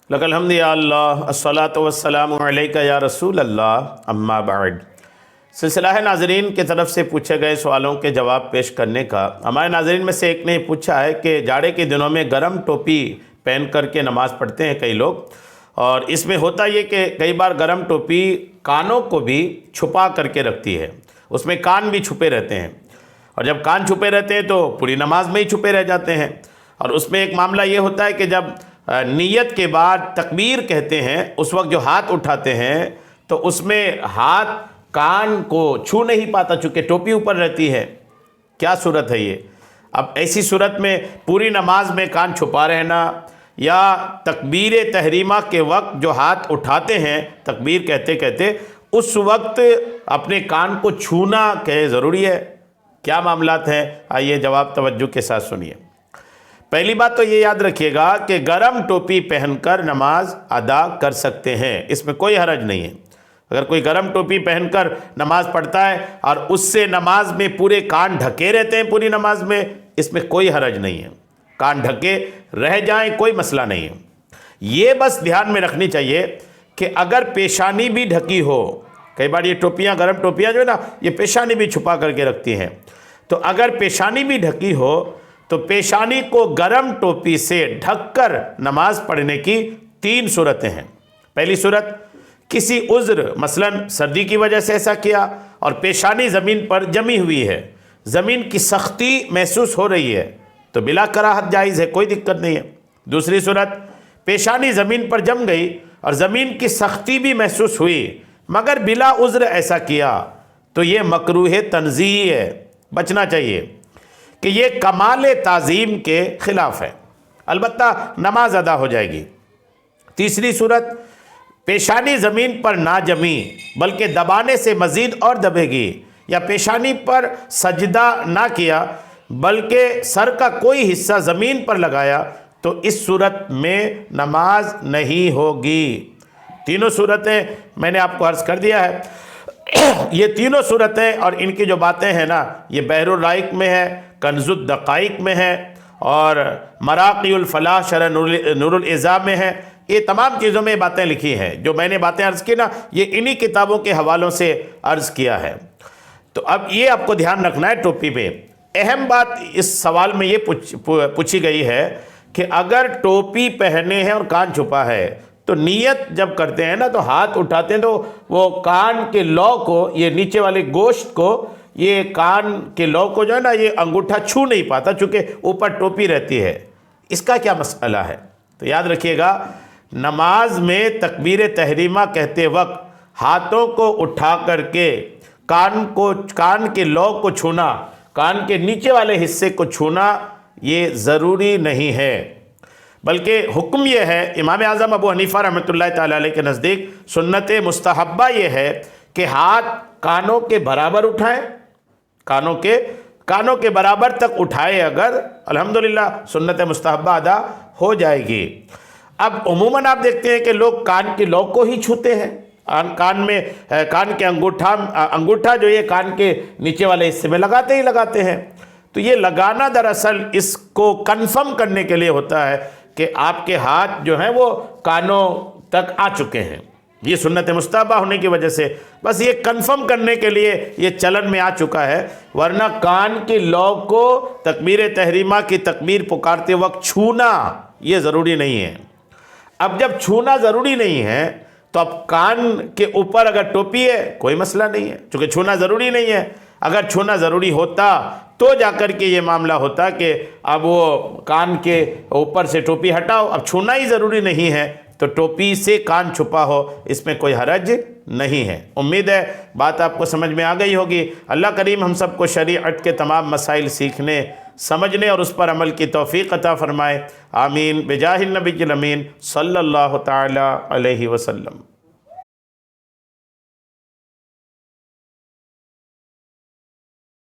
لک الحمد یا اللہ الصلاۃ والسلام علیک یا رسول اللہ اما بعد۔ سلسلہ ہے ناظرین کی طرف سے پوچھے گئے سوالوں کے جواب پیش کرنے کا۔ ہمارے ناظرین میں سے ایک نے پوچھا ہے کہ جاڑے کے دنوں میں گرم ٹوپی پہن کر کے نماز پڑھتے ہیں کئی لوگ، اور اس میں ہوتا یہ کہ کئی بار گرم ٹوپی کانوں کو بھی چھپا کر کے رکھتی ہے، اس میں کان بھی چھپے رہتے ہیں، اور جب کان چھپے رہتے ہیں تو پوری نماز میں ہی چھپے رہ جاتے ہیں۔ اور اس میں ایک معاملہ یہ ہوتا ہے کہ جب نیت کے بعد تکبیر کہتے ہیں اس وقت جو ہاتھ اٹھاتے ہیں تو اس میں ہاتھ کان کو چھو نہیں پاتا چونکہ ٹوپی اوپر رہتی ہے۔ کیا صورت ہے یہ؟ اب ایسی صورت میں پوری نماز میں کان چھپا رہنا یا تکبیر تحریمہ کے وقت جو ہاتھ اٹھاتے ہیں تکبیر کہتے کہتے اس وقت اپنے کان کو چھونا کہ ضروری ہے؟ کیا معاملات ہیں؟ آئیے جواب توجہ کے ساتھ سنیے۔ پہلی بات تو یہ یاد رکھیے گا کہ گرم ٹوپی پہن کر نماز ادا کر سکتے ہیں، اس میں کوئی حرج نہیں ہے۔ اگر کوئی گرم ٹوپی پہن کر نماز پڑھتا ہے اور اس سے نماز میں پورے کان ڈھکے رہتے ہیں پوری نماز میں، اس میں کوئی حرج نہیں ہے، کان ڈھکے رہ جائیں کوئی مسئلہ نہیں ہے۔ یہ بس دھیان میں رکھنی چاہیے کہ اگر پیشانی بھی ڈھکی ہو، کئی بار یہ ٹوپیاں گرم ٹوپیاں جو ہے نا یہ پیشانی بھی چھپا کر کے رکھتی ہیں، تو اگر پیشانی بھی ڈھکی ہو تو پیشانی کو گرم ٹوپی سے ڈھک کر نماز پڑھنے کی 3 صورتیں ہیں۔ پہلی صورت، کسی عذر مثلا سردی کی وجہ سے ایسا کیا اور پیشانی زمین پر جمی ہوئی ہے، زمین کی سختی محسوس ہو رہی ہے تو بلا کراہت جائز ہے، کوئی دقت نہیں ہے۔ دوسری صورت، پیشانی زمین پر جم گئی اور زمین کی سختی بھی محسوس ہوئی مگر بلا عذر ایسا کیا تو یہ مکروہ تنزیہی ہے، بچنا چاہیے کہ یہ کمال تعظیم کے خلاف ہے، البتہ نماز ادا ہو جائے گی۔ تیسری صورت، پیشانی زمین پر نہ جمی بلکہ دبانے سے مزید اور دبے گی، یا پیشانی پر سجدہ نہ کیا بلکہ سر کا کوئی حصہ زمین پر لگایا تو اس صورت میں نماز نہیں ہوگی۔ تینوں صورتیں میں نے آپ کو عرض کر دیا ہے، یہ تینوں صورتیں اور ان کی جو باتیں ہیں نا یہ بحر الرائق میں ہے، کنز الدقائق میں ہے، اور مراقی الفلاح شرح نور العظام میں ہے۔ یہ تمام چیزوں میں باتیں لکھی ہیں، جو میں نے باتیں عرض کی نا یہ انہی کتابوں کے حوالوں سے عرض کیا ہے۔ تو اب یہ آپ کو دھیان رکھنا ہے ٹوپی پہ۔ اہم بات اس سوال میں یہ پوچھی گئی ہے کہ اگر ٹوپی پہنے ہیں اور کان چھپا ہے تو نیت جب کرتے ہیں نا تو ہاتھ اٹھاتے ہیں تو وہ کان کے لو کو، یہ نیچے والے گوشت کو، یہ کان کے لو کو جو ہے نا یہ انگوٹھا چھو نہیں پاتا چونکہ اوپر ٹوپی رہتی ہے۔ اس کا کیا مسئلہ ہے؟ تو یاد رکھیے گا، نماز میں تکبیر تحریمہ کہتے وقت ہاتھوں کو اٹھا کر کے کان کے لو کو چھونا، کان کے نیچے والے حصے کو چھونا یہ ضروری نہیں ہے، بلکہ حکم یہ ہے، امام اعظم ابو حنیفہ رحمۃ اللہ تعالی علیہ کے نزدیک سنت مستحبہ یہ ہے کہ ہاتھ کانوں کے برابر اٹھائیں، کانوں کے برابر تک اٹھائے اگر الحمدللہ سنت مستحبہ ادا ہو جائے گی۔ اب عموماً آپ دیکھتے ہیں کہ لوگ کان کے لو کو ہی چھوتے ہیں، کان کے انگوٹھا جو یہ کان کے نیچے والے حصے میں لگاتے ہیں۔ تو یہ لگانا دراصل اس کو کنفرم کرنے کے لیے ہوتا ہے کہ آپ کے ہاتھ جو ہیں وہ کانوں تک آ چکے ہیں، یہ سنت مستحبہ ہونے کی وجہ سے بس یہ کنفرم کرنے کے لیے یہ چلن میں آ چکا ہے، ورنہ کان کے لو کو تکبیر تحریمہ کی تکبیر پکارتے وقت چھونا یہ ضروری نہیں ہے۔ اب جب چھونا ضروری نہیں ہے تو اب کان کے اوپر اگر ٹوپی ہے کوئی مسئلہ نہیں ہے، چونکہ چھونا ضروری نہیں ہے۔ اگر چھونا ضروری ہوتا تو جا کر کے یہ معاملہ ہوتا کہ اب وہ کان کے اوپر سے ٹوپی ہٹاؤ، اب چھونا ہی ضروری نہیں ہے تو ٹوپی سے کان چھپا ہو اس میں کوئی حرج نہیں ہے۔ امید ہے بات آپ کو سمجھ میں آ گئی ہوگی۔ اللہ کریم ہم سب کو شریعت کے تمام مسائل سیکھنے، سمجھنے اور اس پر عمل کی توفیق عطا فرمائے، آمین بجاہ النبی الامین صلی اللہ تعالی علیہ وسلم۔